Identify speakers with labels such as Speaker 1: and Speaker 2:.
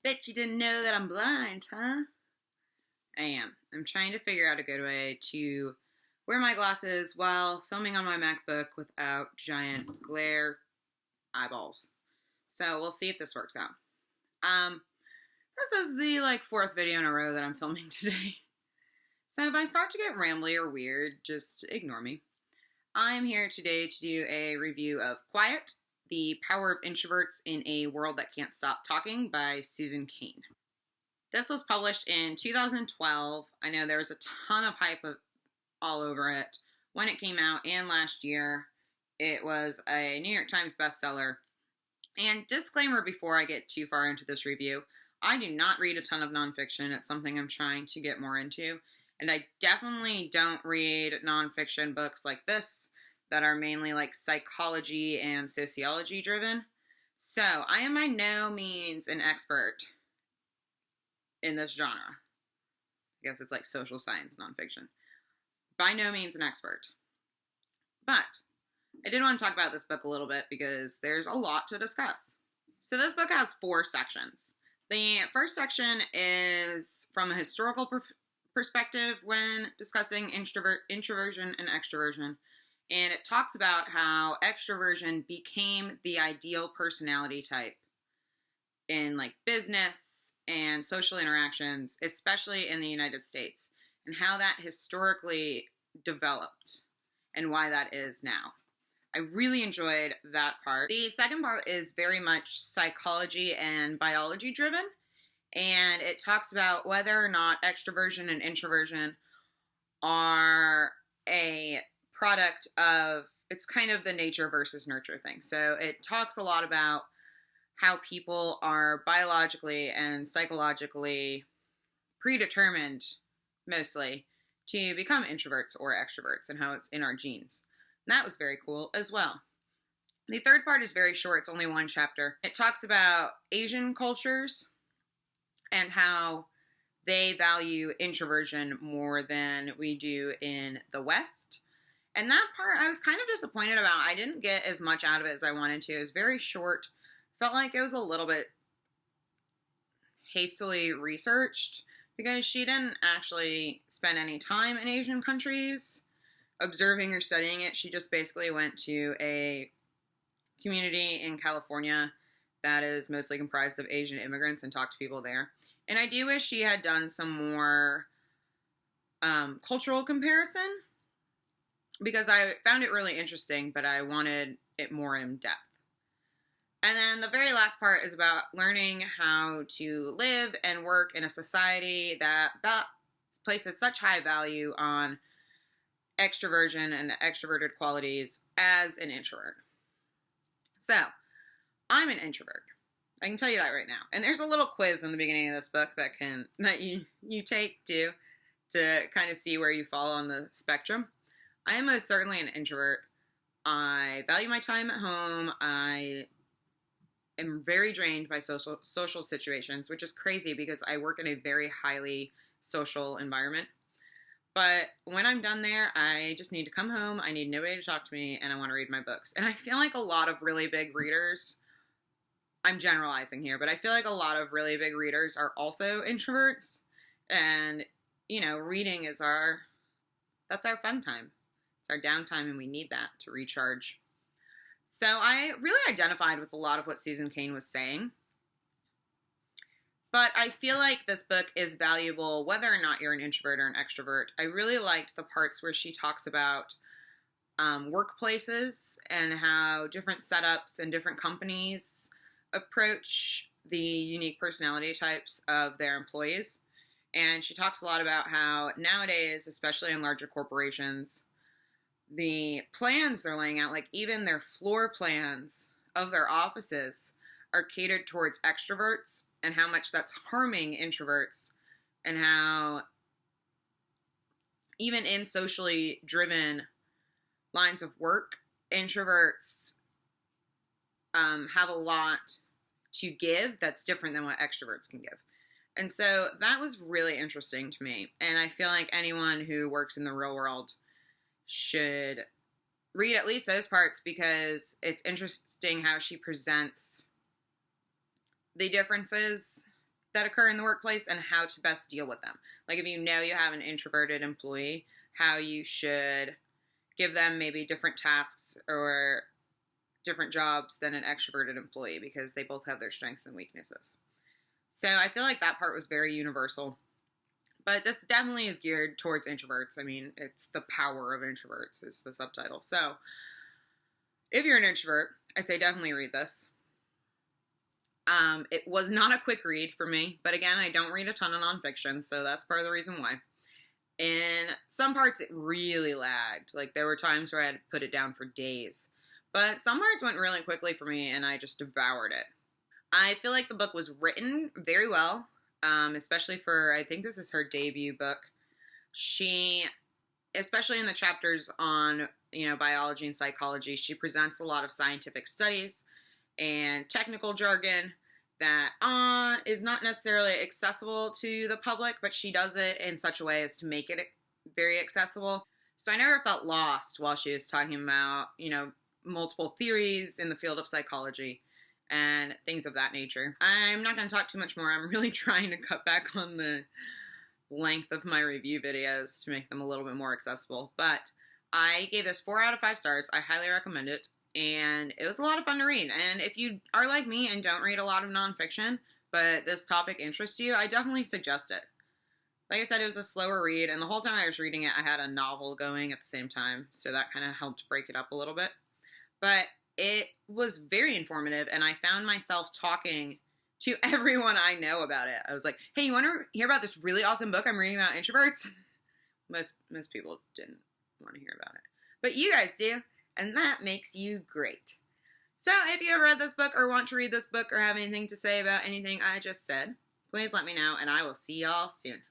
Speaker 1: Bet you didn't know that I'm blind, huh? I am. I'm trying to figure out a good way to wear my glasses while filming on my MacBook without giant glare eyeballs. So we'll see if this works out. Um, this is the fourth video in a row that I'm filming today. So if I start to get rambly or weird, just ignore me. I'm here today to do a review of Quiet, The Power of Introverts in a World That Can't Stop Talking by Susan Cain. This was published in 2012. I know there was a ton of hype all over it when it came out, and last year. It was a New York Times bestseller. And disclaimer before I get too far into this review, I do not read a ton of nonfiction. It's something I'm trying to get more into. And I definitely don't read nonfiction books like this that are mainly psychology and sociology driven. So I am by no means an expert in this genre. I guess it's social science nonfiction. By no means an expert. But I did want to talk about this book a little bit because there's a lot to discuss. So this book has 4 sections. The first section is from a historical perspective when discussing introversion and extroversion. And it talks about how extroversion became the ideal personality type in business and social interactions, especially in the United States, and how that historically developed and why that is now. I really enjoyed that part. The second part is very much psychology and biology driven, and it talks about whether or not extroversion and introversion are a product of, it's kind of the nature versus nurture thing. So it talks a lot about how people are biologically and psychologically predetermined, mostly, to become introverts or extroverts and how it's in our genes. And that was very cool as well. The third part is very short. It's only 1 chapter. It talks about Asian cultures and how they value introversion more than we do in the West. And that part I was kind of disappointed about. I didn't get as much out of it as I wanted to. It was very short. Felt like it was a little bit hastily researched because she didn't actually spend any time in Asian countries observing or studying it. She just basically went to a community in California that is mostly comprised of Asian immigrants and talked to people there. And I do wish she had done some more cultural comparison because I found it really interesting, but I wanted it more in depth. And then the very last part is about learning how to live and work in a society that places such high value on extroversion and extroverted qualities as an introvert. So, I'm an introvert. I can tell you that right now. And there's a little quiz in the beginning of this book that you take to kind of see where you fall on the spectrum. I am most certainly an introvert. I value my time at home. I am very drained by social situations, which is crazy because I work in a very highly social environment. But when I'm done there, I just need to come home. I need nobody to talk to me, and I want to read my books. And I feel like a lot of really big readers, I'm generalizing here, but I feel like a lot of really big readers are also introverts. And, reading is that's our fun time. It's our downtime, and we need that to recharge. So I really identified with a lot of what Susan Cain was saying. But I feel like this book is valuable whether or not you're an introvert or an extrovert. I really liked the parts where she talks about workplaces and how different setups and different companies approach the unique personality types of their employees. And she talks a lot about how nowadays, especially in larger corporations, the plans they're laying out, even their floor plans of their offices, are catered towards extroverts and how much that's harming introverts, and how even in socially driven lines of work, introverts have a lot to give that's different than what extroverts can give. And so that was really interesting to me. And I feel like anyone who works in the real world should read at least those parts because it's interesting how she presents the differences that occur in the workplace and how to best deal with them. Like if you know you have an introverted employee, how you should give them maybe different tasks or different jobs than an extroverted employee, because they both have their strengths and weaknesses. So I feel like that part was very universal. But this definitely is geared towards introverts. I mean, it's the power of introverts is the subtitle. So if you're an introvert, I say definitely read this. It was not a quick read for me, but again, I don't read a ton of nonfiction, so that's part of the reason why. In some parts, it really lagged. Like, there were times where I had to put it down for days. But some parts went really quickly for me, and I just devoured it. I feel like the book was written very well, especially for, I think this is her debut book. She, especially in the chapters on, biology and psychology, she presents a lot of scientific studies and technical jargon that is not necessarily accessible to the public, but she does it in such a way as to make it very accessible. So I never felt lost while she was talking about, multiple theories in the field of psychology and things of that nature. I'm not going to talk too much more. I'm really trying to cut back on the length of my review videos to make them a little bit more accessible. But I gave this 4 out of 5 stars. I highly recommend it. And it was a lot of fun to read. And if you are like me and don't read a lot of nonfiction, but this topic interests you, I definitely suggest it. Like I said, it was a slower read, and the whole time I was reading it, I had a novel going at the same time, so that kind of helped break it up a little bit. But it was very informative, and I found myself talking to everyone I know about it. I was like, hey, you want to hear about this really awesome book I'm reading about introverts? Most people didn't want to hear about it. But you guys do. And that makes you great. So if you have read this book or want to read this book or have anything to say about anything I just said, please let me know, and I will see y'all soon.